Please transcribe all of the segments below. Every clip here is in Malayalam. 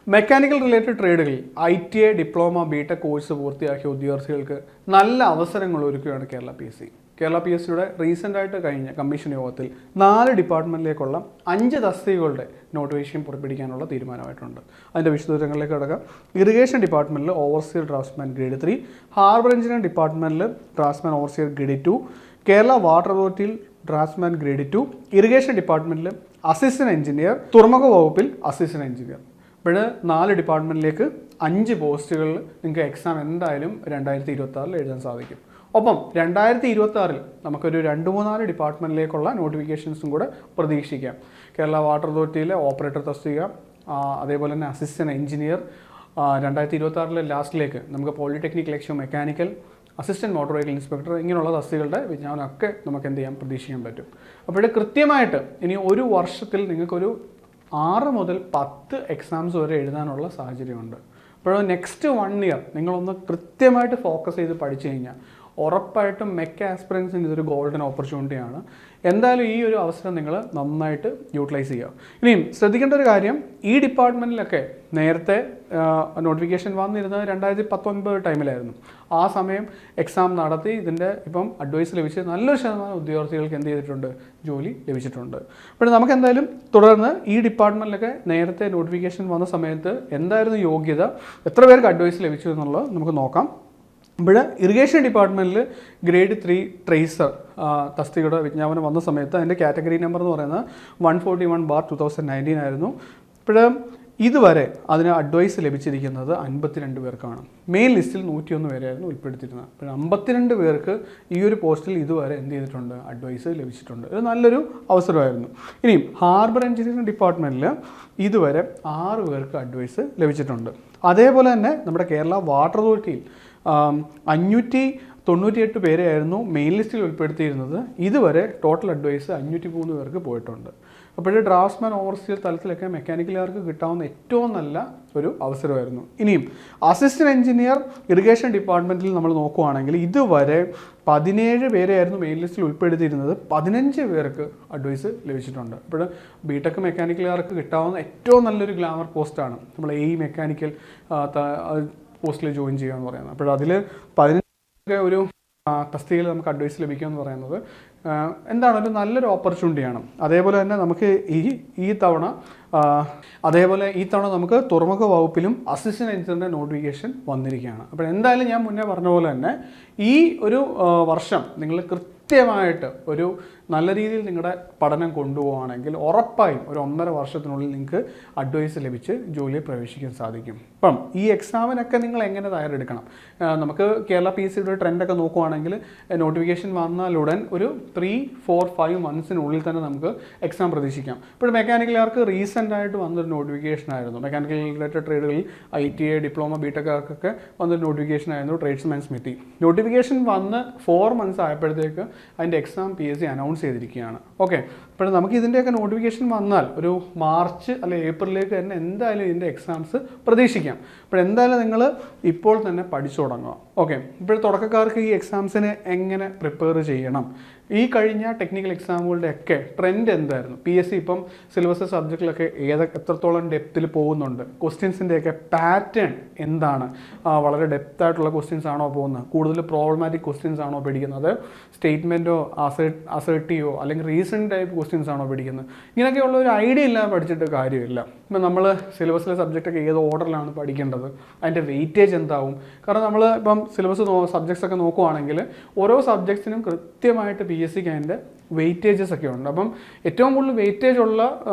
മെക്കാനിക്കൽ റിലേറ്റഡ് ട്രേഡുകളിൽ ITI ഡിപ്ലോമ ബിടെക് കോഴ്സ് പൂർത്തിയാക്കിയ ഉദ്യോഗാർത്ഥികൾക്ക് നല്ല അവസരങ്ങൾ ഒരുക്കുകയാണ് കേരള PSC. കേരള PSCയുടെ റീസെൻ്റായിട്ട് കഴിഞ്ഞ കമ്മീഷൻ യോഗത്തിൽ 4 ഡിപ്പാർട്ട്മെൻറ്റിലേക്കുള്ള 5 തസ്തികകളുടെ നോട്ടിഫിക്കേഷൻ പുറപ്പെടുവിക്കാനുള്ള തീരുമാനമായിട്ടുണ്ട്. അതിൻ്റെ വിശദവിവരങ്ങളിലേക്ക് കിടക്കാം. ഇറിഗേഷൻ ഡിപ്പാർട്ട്മെൻറ്റിൽ overseer draftsman grade 3, harbour engineering ഡിപ്പാർട്ട്മെൻറ്റിൽ draftsman overseer grade 2, Kerala water അതോറിറ്റിയിൽ ഡ്രാഫ്റ്റ്സ്മാൻ ഗ്രേഡ് 2, ഇറിഗേഷൻ ഡിപ്പാർട്ട്മെൻറ്റിൽ അസിസ്റ്റന്റ് എഞ്ചിനീയർ, തുറമുഖ വകുപ്പിൽ അസിസ്റ്റന്റ് എഞ്ചിനീയർ. ഇപ്പോൾ 4 ഡിപ്പാർട്ട്മെൻറ്റിലേക്ക് 5 പോസ്റ്റുകളിൽ നിങ്ങൾക്ക് എക്സാം എന്തായാലും 2026 എഴുതാൻ സാധിക്കും. ഒപ്പം 2026 നമുക്കൊരു 2-3 ഡിപ്പാർട്ട്മെൻറ്റിലേക്കുള്ള നോട്ടിഫിക്കേഷൻസും കൂടെ പ്രതീക്ഷിക്കാം. കേരള വാട്ടർ അതോറിറ്റിയിലെ ഓപ്പറേറ്റർ തസ്തിക, അതേപോലെ തന്നെ അസിസ്റ്റന്റ് എഞ്ചിനീയർ, 2026 ലാസ്റ്റിലേക്ക് നമുക്ക് polytechnic election mechanical, assistant motor vehicle inspector, ഇങ്ങനെയുള്ള തസ്തികളുടെ വിജ്ഞാപനമൊക്കെ നമുക്ക് എന്ത് ചെയ്യാൻ പ്രതീക്ഷിക്കാൻ പറ്റും. അപ്പോൾ കൃത്യമായിട്ട് ഇനി ഒരു വർഷത്തിൽ നിങ്ങൾക്കൊരു 6 മുതൽ 10 എക്സാംസ് വരെ എഴുതാനുള്ള സാഹചര്യമുണ്ട്. അപ്പോൾ നെക്സ്റ്റ് 1 ഇയർ നിങ്ങളൊന്ന് കൃത്യമായിട്ട് ഫോക്കസ് ചെയ്ത് പഠിച്ചു കഴിഞ്ഞാൽ ഉറപ്പായിട്ടും മെക്ക ആസ്പിറൻസിന് ഇതൊരു ഗോൾഡൻ ഓപ്പർച്യൂണിറ്റിയാണ്. എന്തായാലും ഈ ഒരു അവസരം നിങ്ങൾ നന്നായിട്ട് യൂട്ടിലൈസ് ചെയ്യുക. ഇനിയും ശ്രദ്ധിക്കേണ്ട ഒരു കാര്യം, ഈ ഡിപ്പാർട്ട്മെൻറ്റിലൊക്കെ നേരത്തെ നോട്ടിഫിക്കേഷൻ വന്നിരുന്നത് 2019 ടൈമിലായിരുന്നു. ആ സമയം എക്സാം നടത്തി ഇതിൻ്റെ ഇപ്പം അഡ്വൈസ് ലഭിച്ച് നല്ലൊരു ശതമാനം ഉദ്യോഗാർത്ഥികൾക്ക് എന്ത് ചെയ്തിട്ടുണ്ട്, ജോലി ലഭിച്ചിട്ടുണ്ട്. അപ്പോൾ നമുക്ക് എന്തായാലും തുടർന്ന് ഈ ഡിപ്പാർട്ട്മെൻറ്റിലൊക്കെ നേരത്തെ നോട്ടിഫിക്കേഷൻ വന്ന സമയത്ത് എന്തായിരുന്നു യോഗ്യത, എത്ര പേർക്ക് അഡ്വൈസ് ലഭിച്ചു എന്നുള്ളത് നമുക്ക് നോക്കാം. ഇപ്പോൾ ഇറിഗേഷൻ ഡിപ്പാർട്ട്മെൻറ്റിൽ ഗ്രേഡ് 3 ട്രേസർ തസ്തികയുടെ വിജ്ഞാപനം വന്ന സമയത്ത് അതിൻ്റെ കാറ്റഗറി നമ്പർ എന്ന് പറയുന്നത് 141/2019 ആയിരുന്നു. ഇപ്പോൾ ഇതുവരെ അതിന് അഡ്വൈസ് ലഭിച്ചിരിക്കുന്നത് 52 പേർക്കാണ്. മെയിൻ ലിസ്റ്റിൽ 101 പേരായിരുന്നു ഉൾപ്പെടുത്തിയിരുന്നത്. അപ്പോൾ 52 പേർക്ക് ഈ ഒരു പോസ്റ്റിൽ ഇതുവരെ എന്ത് ചെയ്തിട്ടുണ്ട്, അഡ്വൈസ് ലഭിച്ചിട്ടുണ്ട്. ഇത് നല്ലൊരു അവസരമായിരുന്നു. ഇനിയും ഹാർബർ എഞ്ചിനീയറിംഗ് ഡിപ്പാർട്ട്മെൻറ്റിൽ ഇതുവരെ 6 പേർക്ക് അഡ്വൈസ് ലഭിച്ചിട്ടുണ്ട്. അതേപോലെ തന്നെ നമ്മുടെ കേരള വാട്ടർ അതോറിറ്റിയിൽ 598 പേരെയായിരുന്നു മെയിൻ ലിസ്റ്റിൽ ഉൾപ്പെടുത്തിയിരുന്നത്. ഇതുവരെ ടോട്ടൽ അഡ്വൈസ് 503 പേർക്ക് പോയിട്ടുണ്ട്. അപ്പോൾ ഡ്രാഫ്റ്റ്സ്മാൻ ഓവർസിയർ തലത്തിലൊക്കെ മെക്കാനിക്കലുകാർക്ക് കിട്ടാവുന്ന ഏറ്റവും നല്ല ഒരു അവസരമായിരുന്നു. ഇനിയും അസിസ്റ്റന്റ് എഞ്ചിനീയർ ഇറിഗേഷൻ ഡിപ്പാർട്ട്മെൻറ്റിൽ നമ്മൾ നോക്കുകയാണെങ്കിൽ ഇതുവരെ 17 പേരെയായിരുന്നു മെയിൻ ലിസ്റ്റിൽ ഉൾപ്പെടുത്തിയിരുന്നത്. 15 പേർക്ക് അഡ്വൈസ് ലഭിച്ചിട്ടുണ്ട്. അപ്പോൾ ബിടെക് മെക്കാനിക്കലുകാർക്ക് കിട്ടാവുന്ന ഏറ്റവും നല്ലൊരു ഗ്ലാമർ പോസ്റ്റാണ് നമ്മൾ മെക്കാനിക്കൽ പോസ്റ്റിൽ ജോയിൻ ചെയ്യുക എന്ന് പറയുന്നത്. അപ്പോൾ അതിൽ 15 ഒരു തസ്തികയിൽ നമുക്ക് അഡ്വൈസ് ലഭിക്കുക എന്ന് പറയുന്നത് എന്താണ്, ഒരു നല്ലൊരു ഓപ്പർച്യൂണിറ്റിയാണ്. അതേപോലെ തന്നെ നമുക്ക് ഈ തവണ നമുക്ക് തുറമുഖ വകുപ്പിലും അസിസ്റ്റന്റ് എഞ്ചിനീയറിൻ്റെ നോട്ടിഫിക്കേഷൻ വന്നിരിക്കുകയാണ്. അപ്പോൾ എന്തായാലും ഞാൻ മുന്നേ പറഞ്ഞ പോലെ തന്നെ ഈ ഒരു വർഷം നിങ്ങൾ കൃത്യമായിട്ട് ഒരു നല്ല രീതിയിൽ നിങ്ങളുടെ പഠനം കൊണ്ടുപോവുകയാണെങ്കിൽ ഉറപ്പായും ഒരു 1.5 വർഷത്തിനുള്ളിൽ നിങ്ങൾക്ക് അഡ്വൈസ് ലഭിച്ച് ജോലിയിൽ പ്രവേശിക്കാൻ സാധിക്കും. അപ്പം ഈ എക്സാമിനൊക്കെ നിങ്ങൾ എങ്ങനെ തയ്യാറെടുക്കണം, നമുക്ക് കേരള PSCയുടെ ട്രെൻഡൊക്കെ നോക്കുവാണെങ്കിൽ നോട്ടിഫിക്കേഷൻ വന്നാലുടൻ ഒരു 3-4-5 മന്ത്സിനുള്ളിൽ തന്നെ നമുക്ക് എക്സാം പ്രതീക്ഷിക്കാം. ഇപ്പോൾ മെക്കാനിക്കലുകാർക്ക് റീസെൻ്റായിട്ട് വന്നൊരു നോട്ടിഫിക്കേഷൻ ആയിരുന്നു. മെക്കാനിക്കൽ റിലേറ്റഡ് ട്രേഡുകളിൽ ITI ഡിപ്ലോമ ബിടെക്കാർക്കൊക്കെ വന്നൊരു നോട്ടിഫിക്കേഷൻ ആയിരുന്നു ട്രേഡ്സ്മാൻ സ്മിത്തി. നോട്ടിഫിക്കേഷൻ വന്ന് 4 മന്ത്സ് ആയപ്പോഴത്തേക്ക് അതിൻ്റെ എക്സാം PSC അനൗൺസ് ചെയ്തിരിക്കുകയാണ്. ഓക്കെ, അപ്പോൾ നമുക്ക് ഇതിൻ്റെയൊക്കെ നോട്ടിഫിക്കേഷൻ വന്നാൽ ഒരു മാർച്ച് അല്ലെങ്കിൽ ഏപ്രിലേക്ക് തന്നെ എന്തായാലും ഇതിൻ്റെ എക്സാംസ് പ്രതീക്ഷിക്കാം. അപ്പോൾ എന്തായാലും നിങ്ങൾ ഇപ്പോൾ തന്നെ പഠിച്ചു തുടങ്ങുക. ഓക്കെ, ഇപ്പോൾ തുടക്കക്കാർക്ക് ഈ എക്സാംസിന് എങ്ങനെ പ്രിപ്പയർ ചെയ്യണം, ഈ കഴിഞ്ഞ ടെക്നിക്കൽ എക്സാമുകളുടെ ഒക്കെ ട്രെൻഡ് എന്തായിരുന്നു, PSC ഇപ്പം സിലബസ് സബ്ജക്റ്റിലൊക്കെ എത്രത്തോളം ഡെപ്തിൽ പോകുന്നുണ്ട്, ക്വസ്റ്റ്യൻസിൻ്റെയൊക്കെ പാറ്റേൺ എന്താണ്, വളരെ ഡെപ്തായിട്ടുള്ള ക്വസ്റ്റ്യൻസ് ആണോ പോകുന്നത്, കൂടുതൽ പ്രോബ്ലമാറ്റിക് ക്വസ്റ്റ്യൻസ് ആണോ പഠിക്കുന്നത്, സ്റ്റേറ്റ്മെൻറ്റോ അസേർട്ടീവോ അല്ലെങ്കിൽ റീസൺ ടൈപ്പ് ക്വസ്റ്റ്യൻസ് ആണോ പഠിക്കുന്നത്, ഇങ്ങനെയൊക്കെയുള്ള ഒരു ഐഡിയ ഇല്ലാതെ പഠിച്ചിട്ട് കാര്യമില്ല. ഇപ്പം നമ്മൾ സിലബസിലെ സബ്ജക്റ്റൊക്കെ ഏത് ഓർഡറിലാണ് പഠിക്കേണ്ടത്, അതിൻ്റെ വെയിറ്റേജ് എന്താവും, കാരണം നമ്മൾ ഇപ്പം സിലബസ് സബ്ജക്ട്സ് ഒക്കെ നോക്കുവാണെങ്കിൽ ഓരോ സബ്ജക്ട്സിനും കൃത്യമായിട്ട് PSCക്ക് അതിൻ്റെ വെയിറ്റേജസ് ഒക്കെ ഉണ്ട്. അപ്പം ഏറ്റവും കൂടുതൽ വെയിറ്റേജ് ഉള്ള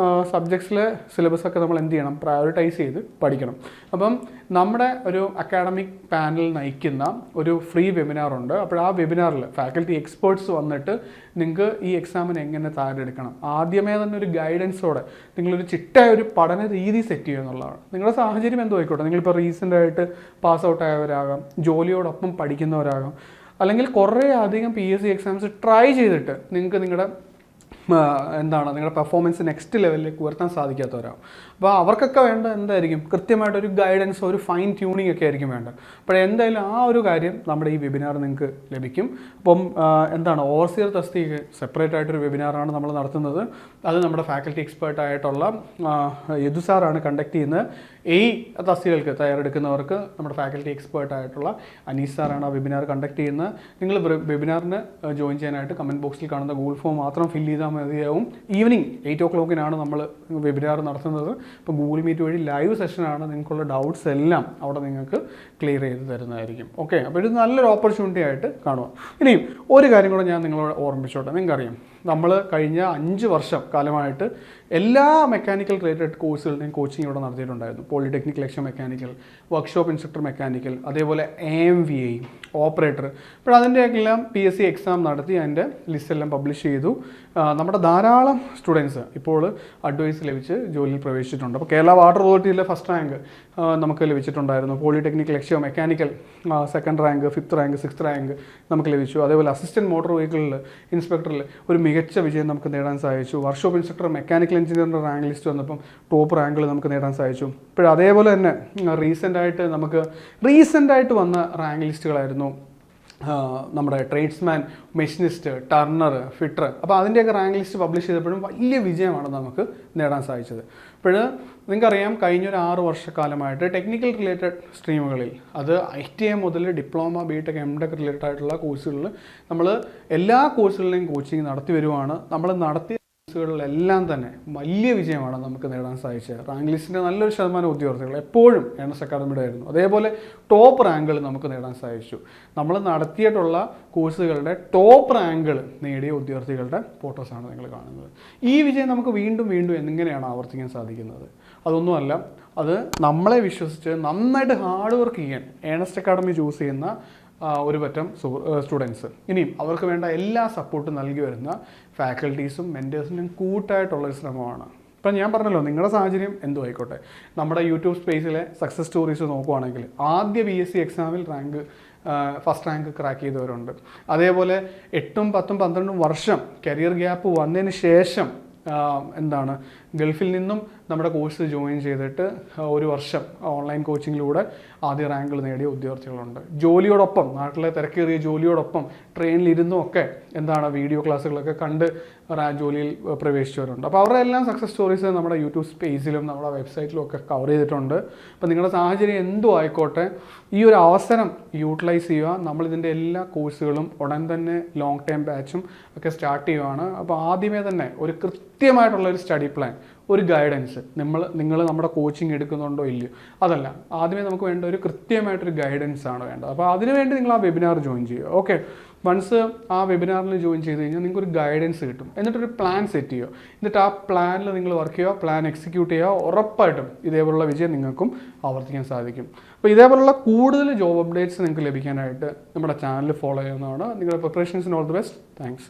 സബ്ജക്ട്സിലെ സിലബസൊക്കെ നമ്മൾ എന്ത് ചെയ്യണം, പ്രയോറിറ്റൈസ് ചെയ്ത് പഠിക്കണം. അപ്പം നമ്മുടെ ഒരു അക്കാഡമിക് പാനൽ നയിക്കുന്ന ഒരു ഫ്രീ വെബിനാർ ഉണ്ട്. അപ്പോൾ ആ വെബിനാറിൽ ഫാക്കൽറ്റി എക്സ്പേർട്സ് വന്നിട്ട് നിങ്ങൾക്ക് ഈ എക്സാമിന് എങ്ങനെ തയ്യാറെടുക്കണം, ആദ്യമേ തന്നെ ഒരു ഗൈഡൻസോടെ നിങ്ങളൊരു ചിട്ടയായ ഒരു പഠന രീതി സെറ്റ് ചെയ്യുക എന്നുള്ളതാണ്. നിങ്ങളുടെ സാഹചര്യം എന്തോ ആയിക്കോട്ടെ, നിങ്ങളിപ്പോൾ റീസെൻ്റായിട്ട് പാസ് ഔട്ട് ആയവരാകാം, ജോലിയോടൊപ്പം പഠിക്കുന്നവരാകാം, അല്ലെങ്കിൽ കുറേ അധികം PSC എക്സാംസ് ട്രൈ ചെയ്തിട്ട് നിങ്ങൾക്ക് നിങ്ങളുടെ എന്താണ് നിങ്ങളുടെ പെർഫോമൻസ് നെക്സ്റ്റ് ലെവലിലേക്ക് ഉയർത്താൻ സാധിക്കാത്തവരാകും. അപ്പോൾ അവർക്കൊക്കെ വേണ്ട എന്തായിരിക്കും, കൃത്യമായിട്ടൊരു ഗൈഡൻസ്, ഒരു ഫൈൻ ട്യൂണിങ് ഒക്കെ ആയിരിക്കും വേണ്ടത്. അപ്പോൾ എന്തായാലും ആ ഒരു കാര്യം നമ്മുടെ ഈ വെബിനാർ നിങ്ങൾക്ക് ലഭിക്കും. അപ്പം എന്താണ് ഓവർസിയർ തസ്തികയ്ക്ക് സെപ്പറേറ്റ് ആയിട്ടൊരു വെബിനാറാണ് നമ്മൾ നടത്തുന്നത്. അത് നമ്മുടെ ഫാക്കൽറ്റി എക്സ്പേർട്ട് ആയിട്ടുള്ള യദു സാറാണ് കണ്ടക്ട് ചെയ്യുന്നത്. ഈ തസ്തികകൾക്ക് തയ്യാറെടുക്കുന്നവർക്ക് നമ്മുടെ ഫാക്കൽറ്റി എക്സ്പേർട്ട് ആയിട്ടുള്ള അനീസ് സാറാണ് ആ വെബിനാർ കണ്ടക്ട് ചെയ്യുന്നത്. നിങ്ങൾ വെബിനാറിന് ജോയിൻ ചെയ്യാനായിട്ട് കമൻറ്റ് ബോക്സിൽ കാണുന്ന ഗൂഗിൾ ഫോം മാത്രം ഫില്ല് ചെയ്താൽ മതിയാവും. ഈവനിങ് 8 o'clock നമ്മൾ വെബിനാർ നടത്തുന്നത്. ഇപ്പോൾ ഗൂഗിൾ മീറ്റ് വഴി ലൈവ് സെഷനാണ്. നിങ്ങൾക്കുള്ള ഡൗട്ട്സ് എല്ലാം അവിടെ നിങ്ങൾക്ക് ക്ലിയർ ചെയ്ത് തരുന്നതായിരിക്കും. ഓക്കെ, അപ്പോൾ ഇത് നല്ലൊരു ഓപ്പർച്യൂണിറ്റി ആയിട്ട് കാണുക. ഇനിയും ഒരു കാര്യം കൂടെ ഞാൻ നിങ്ങളോട് ഓർമ്മിച്ചോട്ടെ. നിങ്ങൾക്കറിയാം, നമ്മൾ കഴിഞ്ഞ 5 വർഷം കാലമായിട്ട് എല്ലാ മെക്കാനിക്കൽ റിലേറ്റഡ് കോഴ്സുകളുടെയും കോച്ചിങ് ഇവിടെ നടത്തിയിട്ടുണ്ടായിരുന്നു. Polytechnic Lakshya mechanical, workshop instructor mechanical, അതേപോലെ AMVA, ഓപ്പറേറ്റർ. ഇപ്പോൾ അതിൻ്റെയെല്ലാം PSC എക്സാം നടത്തി അതിൻ്റെ ലിസ്റ്റെല്ലാം പബ്ലിഷ് ചെയ്തു. നമ്മുടെ ധാരാളം സ്റ്റുഡൻസ് ഇപ്പോൾ അഡ്വൈസ് ലഭിച്ച് ജോലിയിൽ പ്രവേശിച്ചിട്ടുണ്ട്. അപ്പോൾ കേരള വാട്ടർ അതോറിറ്റിയിലെ ഫസ്റ്റ് റാങ്ക് നമുക്ക് ലഭിച്ചിട്ടുണ്ടായിരുന്നു. Polytechnic Lakshya mechanical second rank, 5th rank, 6th rank നമുക്ക് ലഭിച്ചു. അതേപോലെ അസിസ്റ്റൻറ്റ് മോട്ടോർ വെഹിക്കിളിൽ ഇൻസ്പെക്ടറിൽ ഒരു മികച്ച വിജയം നമുക്ക് നേടാൻ സാധിച്ചു. വർക്ക്ഷോപ്പ് ഇൻസ്ട്രക്ടർ മെക്കാനിക്കൽ എഞ്ചിനീയറിൻ്റെ റാങ്ക് ലിസ്റ്റ് വന്നപ്പം ടോപ്പ് റാങ്കുകൾ നമുക്ക് നേടാൻ സാധിച്ചു. ഇപ്പോഴും അതേപോലെ തന്നെ റീസെൻ്റായിട്ട് വന്ന റാങ്ക് ലിസ്റ്റുകളായിരുന്നു നമ്മുടെ ട്രേഡ്സ്മാൻ, മെഷീനിസ്റ്റ്, ടർണർ, ഫിറ്റർ. അപ്പോൾ അതിൻ്റെയൊക്കെ റാങ്ക് ലിസ്റ്റ് പബ്ലിഷ് ചെയ്തപ്പോഴും വലിയ വിജയമാണ് നമുക്ക് നേടാൻ സാധിച്ചത്. ഇപ്പോൾ നിങ്ങൾക്കറിയാം, കഴിഞ്ഞൊരു 6 വർഷക്കാലമായിട്ട് ടെക്നിക്കൽ റിലേറ്റഡ് സ്ട്രീമുകളിൽ, അത് ITI മുതൽ ഡിപ്ലോമ, BTech, MTech റിലേറ്റഡ് ആയിട്ടുള്ള കോഴ്സുകളിൽ നമ്മൾ എല്ലാ കോഴ്സുകളിലെയും കോച്ചിങ് നടത്തി വരുവാണ്. നമ്മൾ നടത്തിയ കോഴ്സുകളിലെല്ലാം തന്നെ വലിയ വിജയമാണ് നമുക്ക് നേടാൻ സാധിച്ചത്. റാങ്ക് ലിസ്റ്റിൻ്റെ നല്ലൊരു ശതമാനം ഉദ്യോഗാർത്ഥികൾ എപ്പോഴും ഏണസ്റ്റ് അക്കാഡമിയുടെ ആയിരുന്നു. അതേപോലെ ടോപ്പ് റാങ്കുകൾ നമുക്ക് നേടാൻ സാധിച്ചു. നമ്മൾ നടത്തിയിട്ടുള്ള കോഴ്സുകളുടെ ടോപ്പ് റാങ്കുകൾ നേടിയ ഉദ്യോഗാർത്ഥികളുടെ ഫോട്ടോസാണ് നിങ്ങൾ കാണുന്നത്. ഈ വിജയം നമുക്ക് വീണ്ടും വീണ്ടും എങ്ങനെയാണ് ആവർത്തിക്കാൻ സാധിക്കുന്നത്? അതൊന്നുമല്ല, അത് നമ്മളെ വിശ്വസിച്ച് നന്നായിട്ട് ഹാർഡ് വർക്ക് ചെയ്യാൻ ഏണസ്റ്റ് അക്കാഡമി ചൂസ് ചെയ്യുന്ന ഒരു പറ്റം സ്റ്റുഡൻസ്, ഇനിയും അവർക്ക് വേണ്ട എല്ലാ സപ്പോർട്ടും നൽകി വരുന്ന ഫാക്കൽറ്റീസും മെൻറ്റേഴ്സിനും കൂട്ടായിട്ടുള്ളൊരു ശ്രമമാണ്. ഇപ്പം ഞാൻ പറഞ്ഞല്ലോ, നിങ്ങളുടെ സാഹചര്യം എന്തും ആയിക്കോട്ടെ, നമ്മുടെ യൂട്യൂബ് സ്പേസിലെ സക്സസ് സ്റ്റോറീസ് നോക്കുവാണെങ്കിൽ ആദ്യ BSc എക്സാമിൽ ഫസ്റ്റ് റാങ്ക് ക്രാക്ക് ചെയ്തവരുണ്ട്. അതേപോലെ 8, 10, 12 വർഷം കരിയർ ഗ്യാപ്പ് വന്നതിന് ശേഷം ഗൾഫിൽ നിന്നും നമ്മുടെ കോഴ്സ് ജോയിൻ ചെയ്തിട്ട് 1 വർഷം ഓൺലൈൻ കോച്ചിങ്ങിലൂടെ ആദ്യ റാങ്കുകൾ നേടിയ ഉദ്യോഗാർത്ഥികളുണ്ട്. ജോലിയോടൊപ്പം, നാട്ടിലെ തിരക്കേറിയ ജോലിയോടൊപ്പം ട്രെയിനിലിരുന്നും ഒക്കെ വീഡിയോ ക്ലാസ്സുകളൊക്കെ കണ്ട് ജോലിയിൽ പ്രവേശിച്ചവരുണ്ട്. അപ്പോൾ അവരുടെ എല്ലാം സക്സസ് സ്റ്റോറീസ് നമ്മുടെ യൂട്യൂബ് സ്പേസിലും നമ്മുടെ വെബ്സൈറ്റിലും ഒക്കെ കവർ ചെയ്തിട്ടുണ്ട്. അപ്പോൾ നിങ്ങളുടെ സാഹചര്യം എന്തും ആയിക്കോട്ടെ, ഈ ഒരു അവസരം യൂട്ടിലൈസ് ചെയ്യുക. നമ്മളിതിൻ്റെ എല്ലാ കോഴ്സുകളും ഉടൻ തന്നെ ലോങ് ടൈം ബാച്ചും ഒക്കെ സ്റ്റാർട്ട് ചെയ്യുകയാണ്. അപ്പോൾ ആദ്യമേ തന്നെ ഒരു കൃത്യമായിട്ടുള്ളൊരു സ്റ്റഡി പ്ലാൻ, ഒരു ഗൈഡൻസ്, നിങ്ങൾ നമ്മുടെ കോച്ചിങ് എടുക്കുന്നുണ്ടോ ഇല്ലയോ, അതല്ല, ആദ്യമേ നമുക്ക് വേണ്ട ഒരു കൃത്യമായിട്ടൊരു ഗൈഡൻസ് ആണ് വേണ്ടത്. അപ്പോൾ അതിനുവേണ്ടി നിങ്ങൾ ആ വെബിനാർ ജോയിൻ ചെയ്യുക. ഓക്കെ, വൺസ് ആ വെബിനാറിൽ ജോയിൻ ചെയ്ത് കഴിഞ്ഞാൽ നിങ്ങൾക്കൊരു ഗൈഡൻസ് കിട്ടും. എന്നിട്ടൊരു പ്ലാൻ സെറ്റ് ചെയ്യുക. എന്നിട്ട് ആ പ്ലാനിൽ നിങ്ങൾ വർക്ക് ചെയ്യുക, പ്ലാൻ എക്സിക്യൂട്ട് ചെയ്യുക. ഉറപ്പായിട്ടും ഇതേപോലുള്ള വിജയം നിങ്ങൾക്കും ആവർത്തിക്കാൻ സാധിക്കും. അപ്പോൾ ഇതേപോലുള്ള കൂടുതൽ ജോബ് അപ്ഡേറ്റ്സ് നിങ്ങൾക്ക് ലഭിക്കാനായിട്ട് നമ്മുടെ ചാനൽ ഫോളോ ചെയ്യുന്നതാണ്. നിങ്ങളുടെ പ്രിപ്പറേഷൻസിന് ഓൾ ദി ബെസ്റ്റ്. താങ്ക്സ്.